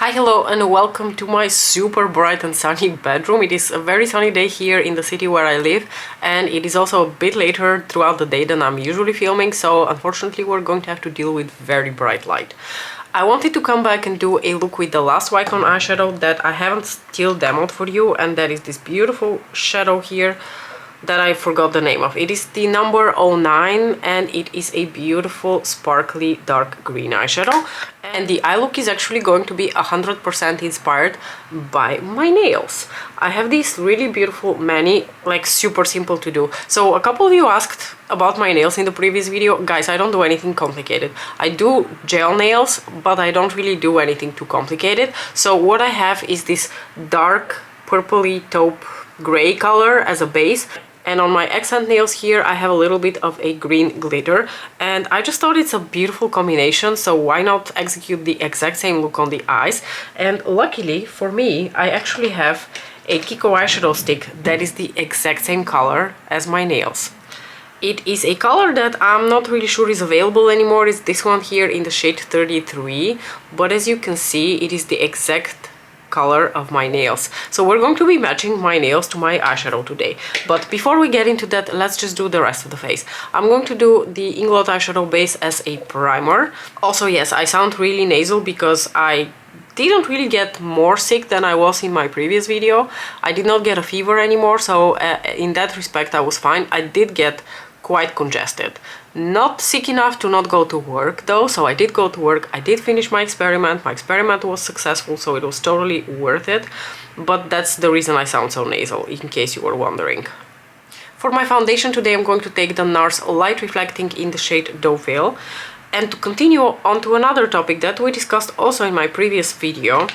Hi, hello, and welcome to my super bright and sunny bedroom. It is a very sunny day here in the city where I live, and it is also a bit later throughout the day than I'm usually filming, so unfortunately we're going to have to deal with very bright light. I wanted to come back and do a look with the last Wycon eyeshadow that I haven't still demoed for you, and that is this beautiful shadow here that I forgot the name of. It is the number 09, and it is a beautiful sparkly dark green eyeshadow, and the eye look is actually going to be 100% inspired by my nails. I have these really beautiful mani, like super simple to do. So a couple of you asked about my nails in the previous video. Guys, I don't do anything complicated. I do gel nails, but I don't really do anything too complicated. So what I have is this dark purpley taupe gray color as a base, and on my accent nails here I have a little bit of a green glitter, and I just thought it's a beautiful combination, so why not execute the exact same look on the eyes. And luckily for me, I actually have a Kiko eyeshadow stick that is the exact same color as my nails. It is a color that I'm not really sure is available anymore. It's this one here in the shade 33, but as you can see, it is the exact color of my nails. So we're going to be matching my nails to my eyeshadow today. But before we get into that, let's just do the rest of the face. I'm going to do the Inglot eyeshadow base as a primer. Also, yes, I sound really nasal because I didn't really get more sick than I was in my previous video. I did not get a fever anymore, so in that respect I was fine. I did get quite congested. Not sick enough to not go to work though, so I did go to work. I did finish my experiment. My experiment was successful, so it was totally worth it. But that's the reason I sound so nasal, in case you were wondering. For my foundation today, I'm going to take the NARS Light Reflecting in the shade Deauville. And to continue on to another topic that we discussed also in my previous video,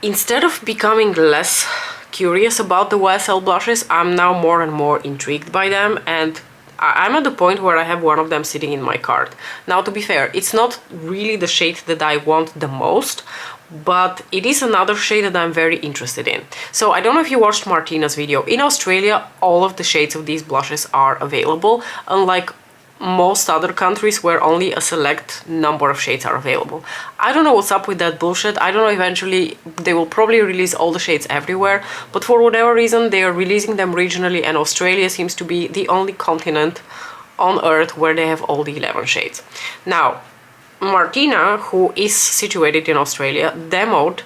instead of becoming less curious about the YSL blushes, I'm now more and more intrigued by them, and I'm at the point where I have one of them sitting in my cart. Now, to be fair, it's not really the shade that I want the most, but it is another shade that I'm very interested in. So I don't know if you watched Martina's video. In Australia, all of the shades of these blushes are available, unlike most other countries where only a select number of shades are available. I don't know what's up with that bullshit. I don't know, eventually they will probably release all the shades everywhere, but for whatever reason they are releasing them regionally, and Australia seems to be the only continent on Earth where they have all the 11 shades. Now, Martina, who is situated in Australia, demoed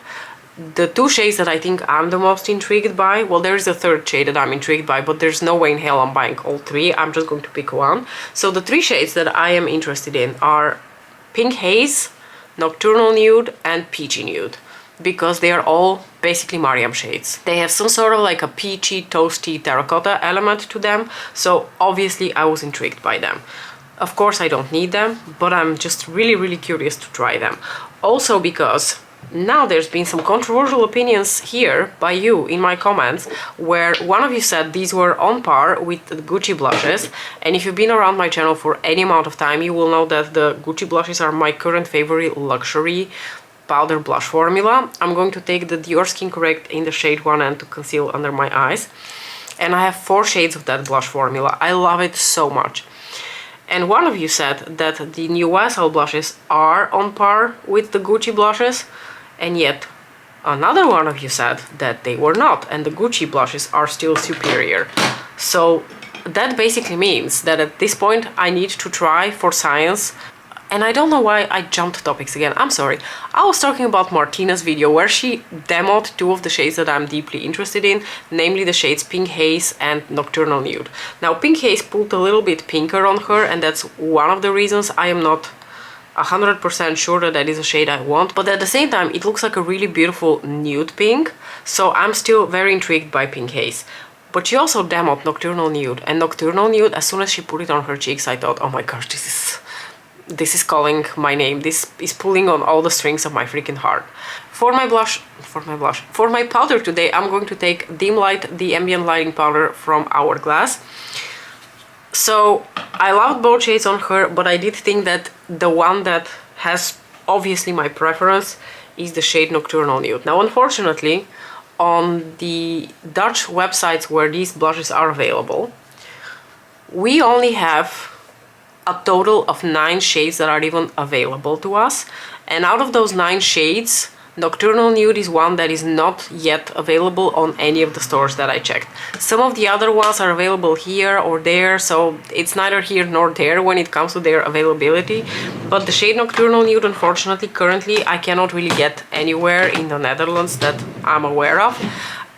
the two shades that I think I'm the most intrigued by. Well, there is a third shade that I'm intrigued by, but there's no way in hell I'm buying all three. I'm just going to pick one. So the three shades that I am interested in are Pink Haze, Nocturnal Nude, and Peachy Nude, because they are all basically Mariam shades. They have some sort of like a peachy, toasty terracotta element to them, so obviously I was intrigued by them. Of course I don't need them, but I'm just really curious to try them. Also because now there's been some controversial opinions here by you in my comments, where one of you said these were on par with the Gucci blushes, and if you've been around my channel for any amount of time, you will know that the Gucci blushes are my current favorite luxury powder blush formula. I'm going to take the Dior Skin Correct in the shade 1 and to conceal under my eyes, and I have 4 shades of that blush formula. I love it so much. And one of you said that the new YSL blushes are on par with the Gucci blushes, and yet another one of you said that they were not, and the Gucci blushes are still superior. So that basically means that at this point I need to try for science. And I don't know why I jumped topics again, I'm sorry. I was talking about Martina's video where she demoed 2 of the shades that I'm deeply interested in, namely the shades Pink Haze and Nocturnal Nude. Now, Pink Haze pulled a little bit pinker on her, and that's one of the reasons I am not 100% sure that that is a shade I want, but at the same time it looks like a really beautiful nude pink, so I'm still very intrigued by Pink Haze. But she also demoed Nocturnal Nude, and Nocturnal Nude, as soon as she put it on her cheeks, I thought, oh my gosh, this is calling my name. This is pulling on all the strings of my freaking heart. For my powder today, I'm going to take Dim Light, the ambient lighting powder from Hourglass. So I loved both shades on her, but I did think that the one that has obviously my preference is the shade Nocturnal Nude. Now, unfortunately, on the Dutch websites where these blushes are available, we only have a total of 9 shades that are even available to us, and out of those 9 shades, Nocturnal Nude is one that is not yet available on any of the stores that I checked. Some of the other ones are available here or there, so it's neither here nor there when it comes to their availability. But the shade Nocturnal Nude, unfortunately, currently I cannot really get anywhere in the Netherlands that I'm aware of.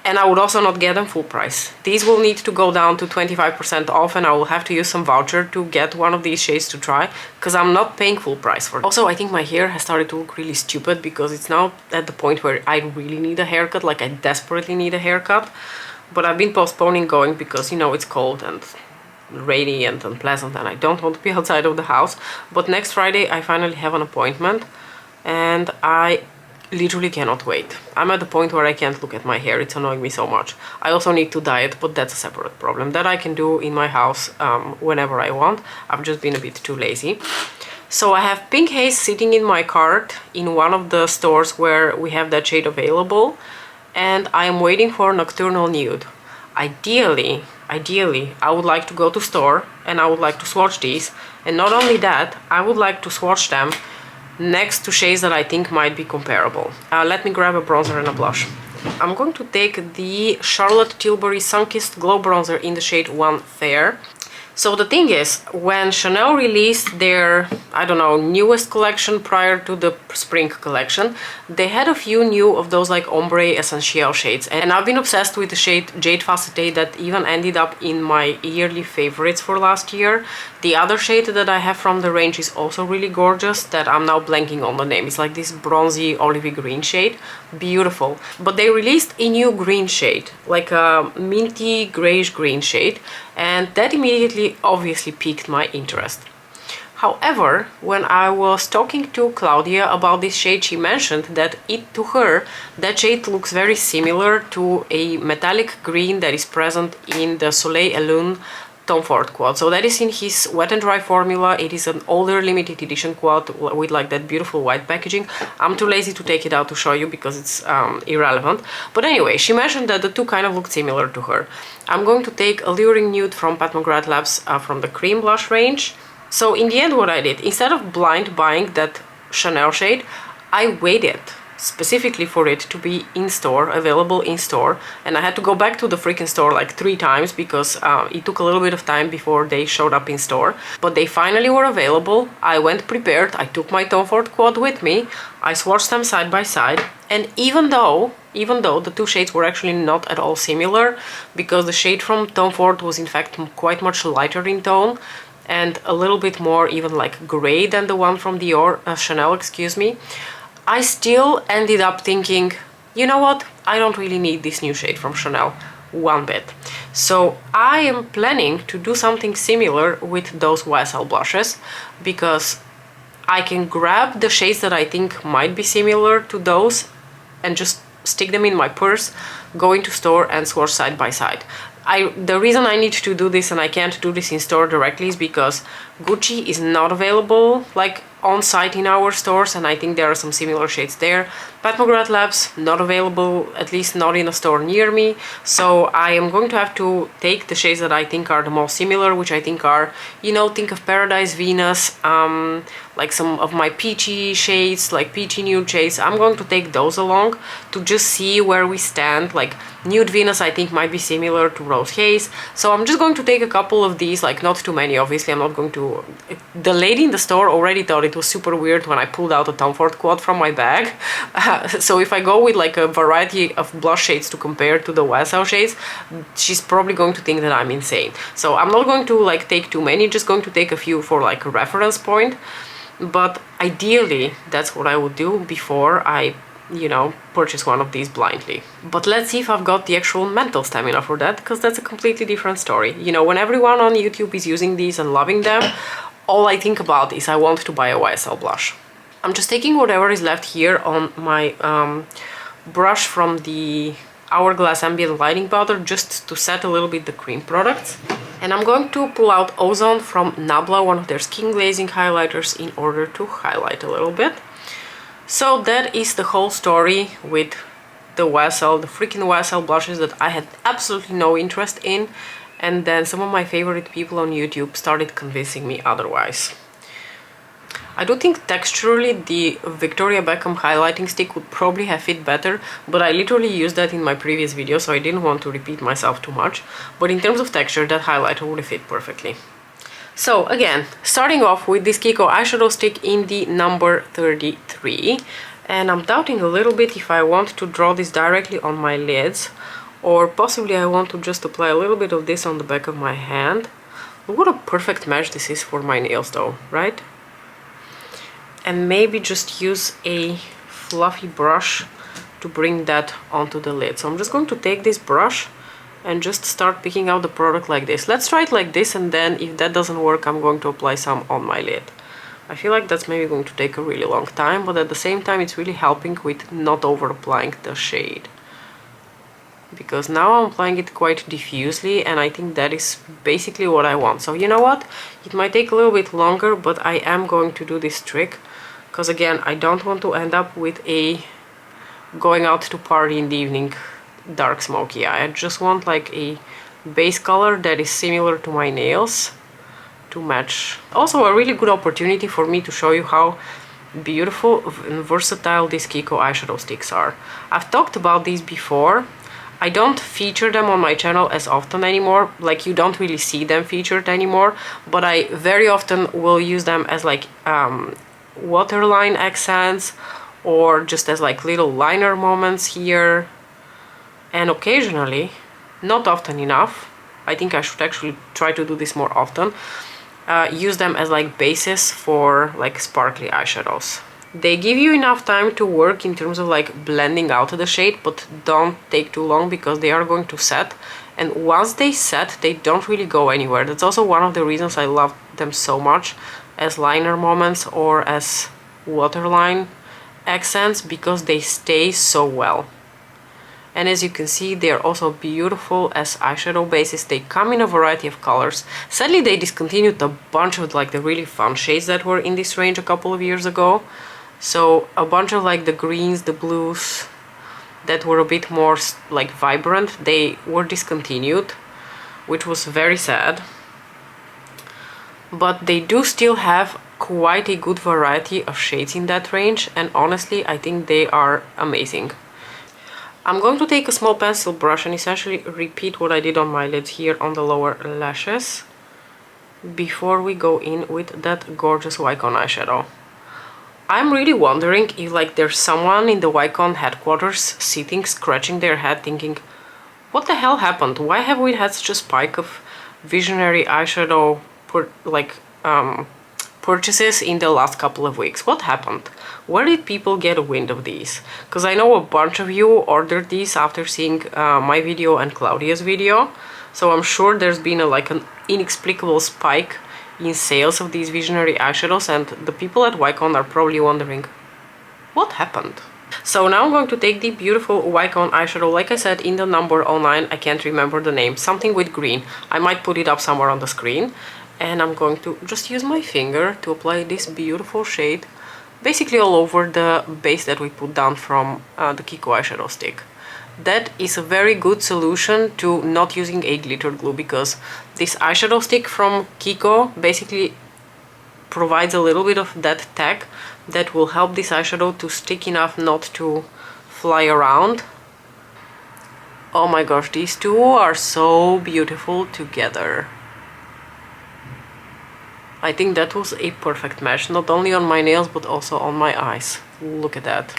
And I would also not get them full price. These will need to go down to 25% off, and I will have to use some voucher to get one of these shades to try, because I'm not paying full price for them. Also, I think my hair has started to look really stupid because it's now at the point where I really need a haircut, like I desperately need a haircut. But I've been postponing going because, you know, it's cold and rainy and unpleasant and I don't want to be outside of the house. But next Friday I finally have an appointment and I literally cannot wait. I'm at the point where I can't look at my hair, it's annoying me so much. I also need to diet, but that's a separate problem that I can do in my house whenever I want. I've just been a bit too lazy. So I have Pink Haze sitting in my cart in one of the stores where we have that shade available, and I am waiting for Nocturnal Nude. Ideally, I would like to go to store and I would like to swatch these, and not only that, I would like to swatch them next to shades that I think might be comparable. Let me grab a bronzer and a blush. I'm going to take the Charlotte Tilbury Sunkissed Glow Bronzer in the shade 1 Fair. So the thing is, when Chanel released their, I don't know, newest collection prior to the spring collection, they had a few new of those like ombre essential shades, and I've been obsessed with the shade Jade Facete that even ended up in my yearly favorites for last year. The other shade that I have from the range is also really gorgeous, that I'm now blanking on the name. It's like this bronzy olivey green shade. Beautiful. But they released a new green shade, like a minty grayish green shade, and that immediately obviously piqued my interest. However, when I was talking to Claudia about this shade, she mentioned that to her that shade looks very similar to a metallic green that is present in the Soleil et Lune Tom Ford quad. So that is in his Wet and Dry formula. It is an older limited edition quad with like that beautiful white packaging. I'm too lazy to take it out to show you because it's irrelevant. But anyway, she mentioned that the two kind of looked similar to her. I'm going to take Alluring Nude from Pat McGrath Labs from the cream blush range. So in the end what I did, instead of blind buying that Chanel shade, I waited specifically for it to be in store, available in store, and I had to go back to the freaking store like 3 times because it took a little bit of time before they showed up in store, but they finally were available. I went prepared, I took my Tom Ford quad with me, I swatched them side by side, and even though the two shades were actually not at all similar, because the shade from Tom Ford was in fact quite much lighter in tone and a little bit more even like gray than the one from Dior, Chanel, excuse me, I still ended up thinking, you know what, I don't really need this new shade from Chanel one bit. So I am planning to do something similar with those YSL blushes, because I can grab the shades that I think might be similar to those and just stick them in my purse, go into store and swatch side by side. The reason I need to do this and I can't do this in store directly is because Gucci is not available like on site in our stores, and I think there are some similar shades there. Pat McGrath Labs, not available, at least not in a store near me, so I am going to have to take the shades that I think are the most similar, which I think are, you know, think of Paradise Venus, like some of my peachy shades, like peachy nude shades. I'm going to take those along to just see where we stand. Like Nude Venus I think might be similar to Rose Haze, so I'm just going to take a couple of these, like not too many obviously. I'm not going to... The lady in the store already thought it was super weird when I pulled out a Tom Ford quad from my bag. So if I go with like a variety of blush shades to compare to the YSL shades, she's probably going to think that I'm insane. So I'm not going to like take too many, just going to take a few for like a reference point. But ideally that's what I would do before I, you know, purchase one of these blindly. But let's see if I've got the actual mental stamina for that, because that's a completely different story. You know, when everyone on YouTube is using these and loving them, all I think about is I want to buy a YSL blush. I'm just taking whatever is left here on my brush from the Hourglass Ambient Lighting Powder just to set a little bit the cream products. And I'm going to pull out Ozone from Nabla, one of their skin glazing highlighters, in order to highlight a little bit. So that is the whole story with the YSL, the freaking YSL blushes that I had absolutely no interest in, and then some of my favorite people on YouTube started convincing me otherwise. I do think texturally the Victoria Beckham highlighting stick would probably have fit better, but I literally used that in my previous video, so I didn't want to repeat myself too much. But in terms of texture, that highlighter would have fit perfectly. So again, starting off with this Kiko eyeshadow stick in the number 33. And I'm doubting a little bit if I want to draw this directly on my lids, or possibly I want to just apply a little bit of this on the back of my hand. What a perfect match this is for my nails though, right? And maybe just use a fluffy brush to bring that onto the lid. So I'm just going to take this brush and just start picking out the product like this. Let's try it like this, and then if that doesn't work, I'm going to apply some on my lid. I feel like that's maybe going to take a really long time, but at the same time it's really helping with not over applying the shade. Because now I'm applying it quite diffusely, and I think that is basically what I want. So you know what? It might take a little bit longer, but I am going to do this trick. Because again, I don't want to end up with a going out to party in the evening dark smoky eye. I just want like a base color that is similar to my nails to match. Also a really good opportunity for me to show you how beautiful and versatile these Kiko eyeshadow sticks are. I've talked about these before. I don't feature them on my channel as often anymore, like you don't really see them featured anymore, but I very often will use them as like waterline accents, or just as like little liner moments here, and occasionally, not often enough, I think I should actually try to do this more often, use them as like bases for like sparkly eyeshadows. They give you enough time to work in terms of like blending out the shade, but don't take too long because they are going to set, and once they set they don't really go anywhere. That's also one of the reasons I love them so much as liner moments or as waterline accents, because they stay so well. And as you can see, they are also beautiful as eyeshadow bases. They come in a variety of colors. Sadly, they discontinued a bunch of like the really fun shades that were in this range a couple of years ago. So a bunch of like the greens, the blues that were a bit more like vibrant, they were discontinued, which was very sad. But they do still have quite a good variety of shades in that range, and honestly I think they are amazing. I'm going to take a small pencil brush and essentially repeat what I did on my lids here on the lower lashes before we go in with that gorgeous Wycon eyeshadow. I'm really wondering if like there's someone in the Wycon headquarters sitting scratching their head thinking, what the hell happened? Why have we had such a spike of Visionary eyeshadow purchases in the last couple of weeks? What happened? Where did people get a wind of these? Because I know a bunch of you ordered these after seeing my video and Claudia's video, so I'm sure there's been like an inexplicable spike in sales of these Visionary eyeshadows, and the people at Wycon are probably wondering, what happened? So now I'm going to take the beautiful Wycon eyeshadow, like I said, in the number 09, I can't remember the name, something with green. I might put it up somewhere on the screen. And I'm going to just use my finger to apply this beautiful shade basically all over the base that we put down from the Kiko eyeshadow stick. That is a very good solution to not using a glitter glue, because this eyeshadow stick from Kiko basically provides a little bit of that tack that will help this eyeshadow to stick enough not to fly around. Oh my gosh, these two are so beautiful together. I think that was a perfect match, not only on my nails but also on my eyes. Look at that.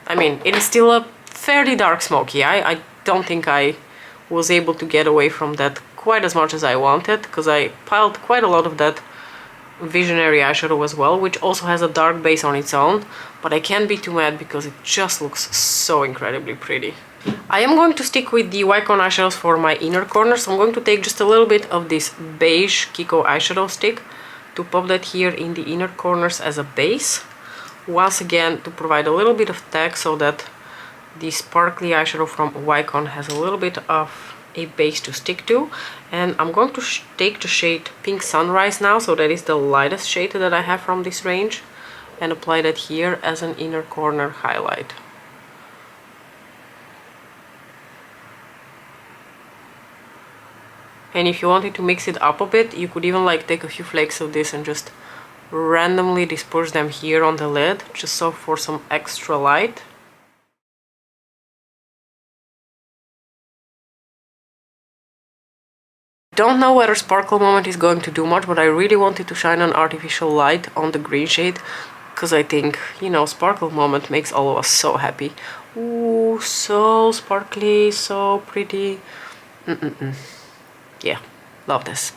I mean, it is still a fairly dark smoky eye. I don't think I was able to get away from that quite as much as I wanted, because I piled quite a lot of that Visionary eyeshadow as well, which also has a dark base on its own, but I can't be too mad because it just looks so incredibly pretty. I am going to stick with the Wycon eyeshadows for my inner corner, so I'm going to take just a little bit of this beige Kiko eyeshadow stick to pop that here in the inner corners as a base. Once again, to provide a little bit of tack so that the sparkly eyeshadow from Wycon has a little bit of a base to stick to. And I'm going to take the shade Pink Sunrise now, so that is the lightest shade that I have from this range, and apply that here as an inner corner highlight. And if you wanted to mix it up a bit, you could even like take a few flakes of this and just randomly disperse them here on the lid, just so for some extra light. Don't know whether Sparkle Moment is going to do much, but I really wanted to shine an artificial light on the green shade, because I think, you know, Sparkle Moment makes all of us so happy. Ooh, so sparkly, so pretty. Yeah, love this.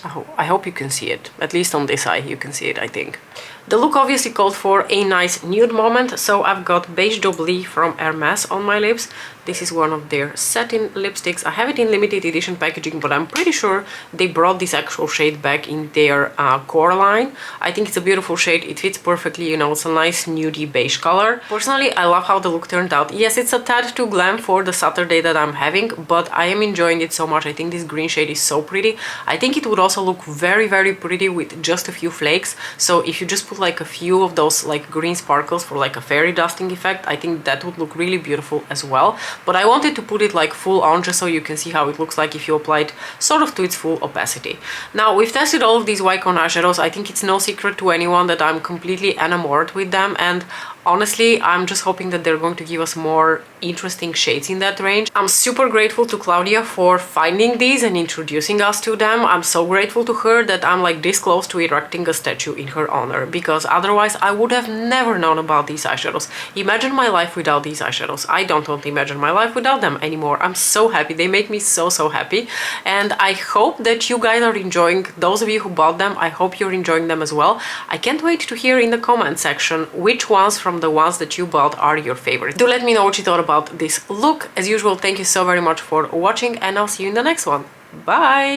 I hope you can see it. At least on this eye you can see it, I think. The look obviously called for a nice nude moment, so I've got Beige D'Oubli from Hermes on my lips. This is one of their satin lipsticks. I have it in limited edition packaging, but I'm pretty sure they brought this actual shade back in their core line. I think it's a beautiful shade. It fits perfectly, you know, it's a nice nudie beige color. Personally, I love how the look turned out. Yes, it's a tad too glam for the Saturday that I'm having, but I am enjoying it so much. I think this green shade is so pretty. I think it would also look very, very pretty with just a few flakes. So if you just put like a few of those like green sparkles for like a fairy dusting effect, I think that would look really beautiful as well. But I wanted to put it like full on just so you can see how it looks like if you apply it sort of to its full opacity. Now, we've tested all of these Wycon eyeshadows. I think it's no secret to anyone that I'm completely enamored with them, and honestly, I'm just hoping that they're going to give us more interesting shades in that range. I'm super grateful to Claudia for finding these and introducing us to them. I'm so grateful to her that I'm like this close to erecting a statue in her honor, because otherwise I would have never known about these eyeshadows. Imagine my life without these eyeshadows. I don't want to imagine my life without them anymore. I'm so happy. They make me so, so happy. And I hope that you guys are enjoying, those of you who bought them, I hope you're enjoying them as well. I can't wait to hear in the comment section which ones from the ones that you bought are your favorite. Do let me know what you thought about this look. As usual, thank you so very much for watching, and I'll see you in the next one. Bye!